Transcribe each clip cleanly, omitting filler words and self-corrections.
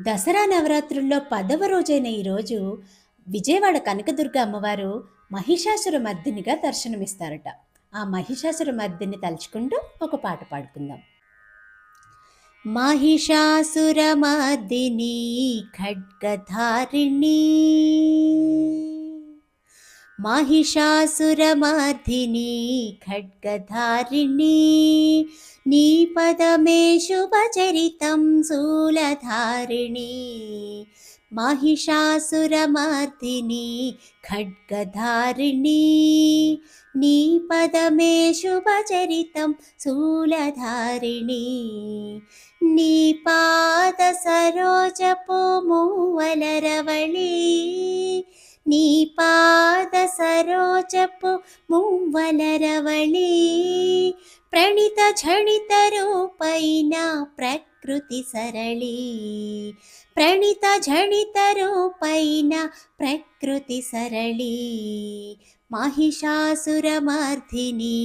దసరా నవరాత్రుల్లో 10వ రోజైన ఈరోజు విజయవాడ కనకదుర్గ అమ్మవారు మహిషాసుర మర్దినిగా దర్శనమిస్తారట. ఆ మహిషాసుర మర్దిని తలుచుకుంటూ ఒక పాట పాడుకుందాం. మహిషాసుర మర్దిని ఖడ్గధారిణి, महिषासुरमर्दिनी खड्गधारिणी, नी पदमे शुभचरितं शूलधारिणी। महिषासुरमर्दिनी खड्गधारिणी, नी पदमे शुभचरितं शूलधारिणी। नी पाद सरोजपो मूवलरवळी, నీ పాద సరోజపు మువ్వలరవళి, ప్రణిత ఝణిత రూపైన ప్రకృతి సరళి, ప్రణిత ఝణిత రూపైన ప్రకృతి సరళి। महिषासुरमर्दिनी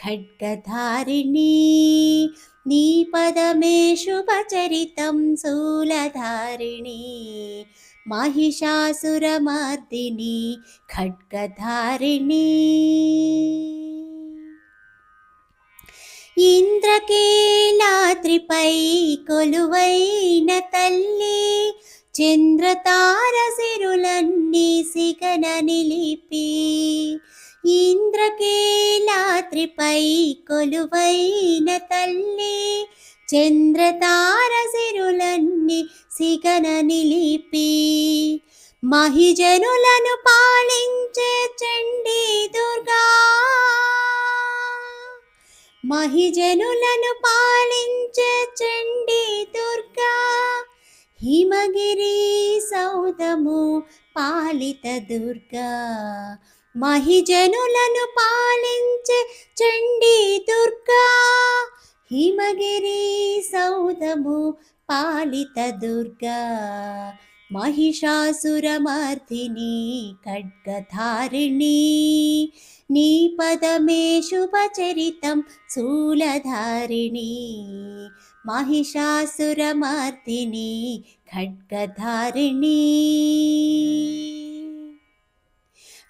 खड्गधारिणी, నీ పదమే శుభచరితం శూలధారిణి। महिषासुरमर्दिनी खड्गधारिणी। ఇంద్రకీలాద్రిపై కొలువైన తల్లి, చంద్రతారసిరులన్నీ సిగన నిలిపి, ఇంద్రకీలాద్రిపై కొలువైన తల్లి, చంద్రతారసిరులన్నీ సిగన నిలిపి, మహిజనులను పాలించే చండీ దుర్గా, మహిజనులను పాలించే చండీ దుర్గా, హిమగిరి సౌదము పాలిత దుర్గా, మహిజనులను పాలించే చండీ దుర్గా, హిమగిరి సౌదము పాలిత దుర్గా। महिषासुरमर्दिनी खड्गधारिणी, నీ పదమే శుభచరితం శూలధారిణి। महिषासुरमर्दिनी खड्गधारिणी।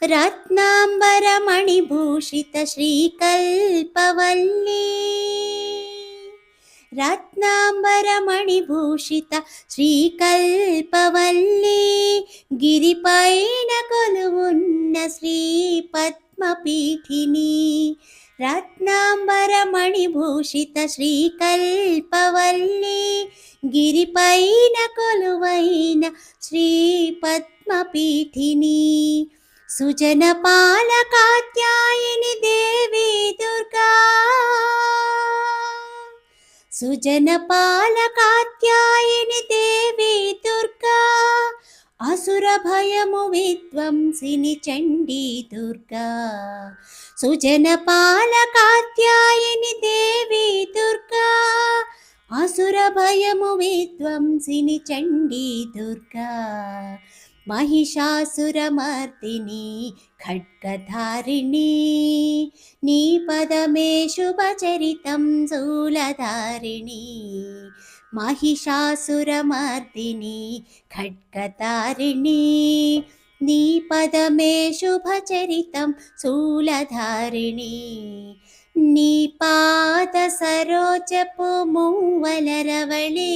रत्नांबरमणिभूषित श्रीकल्पवल्ली, रत्नांबरमणिभूषित श्रीकल्पवल्ली, గిరిపైన కొలువున్న శ్రీ పద్మపీఠిని, రత్నాంబరమణిభూషిత శ్రీకల్పవల్లి, గిరిపైన కొలువైన శ్రీ పద్మపీఠిని, సుజన పాలకాత్యాయిని దేవి దుర్గా, సుజన పాలకాత్యాయిని దేవి దుర్గా, అసుర భయము విధ్వంసిని చండీ దుర్గా, సుజన పాలకాత్యాయిని దేవి దుర్గా, అసుర భయము విధ్వంసిని చండీ దుర్గా। महिषासुरमर्दिनी खड्गधारिणी, నీ పదమే శుభచరితం శూలధారిణి। महिषासुरमर्दिनी खड्गधारिणी, నీ పదమే శుభచరితం శూలధారిణి। నీ పాద సరోజపు మూవలరవళి,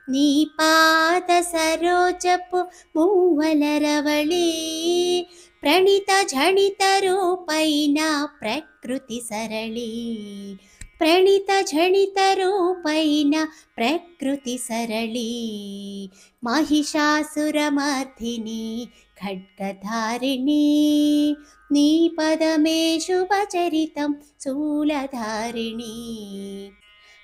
నీ పాద సరోజపు మూవలరవళి, ప్రణిత ఝణిత రూపైన ప్రకృతి సరళి, ప్రణిత ఝణిత రూపైన ప్రకృతి సరళి। महिषासुरमर्दिनी खड्गधारिणी, నీ పదమే శుభచరితం శూలధారిణి।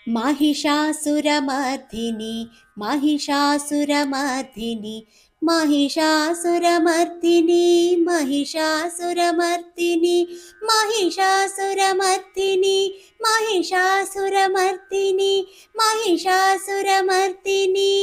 महिषासुरमर्दिनी, महिषासुरमर्दिनी, महिषासुरमर्दिनी, महिषासुरमर्दिनी, महिषासुरमर्दिनी, महिषासुरमर्दिनी, महिषासुरमर्दिनी।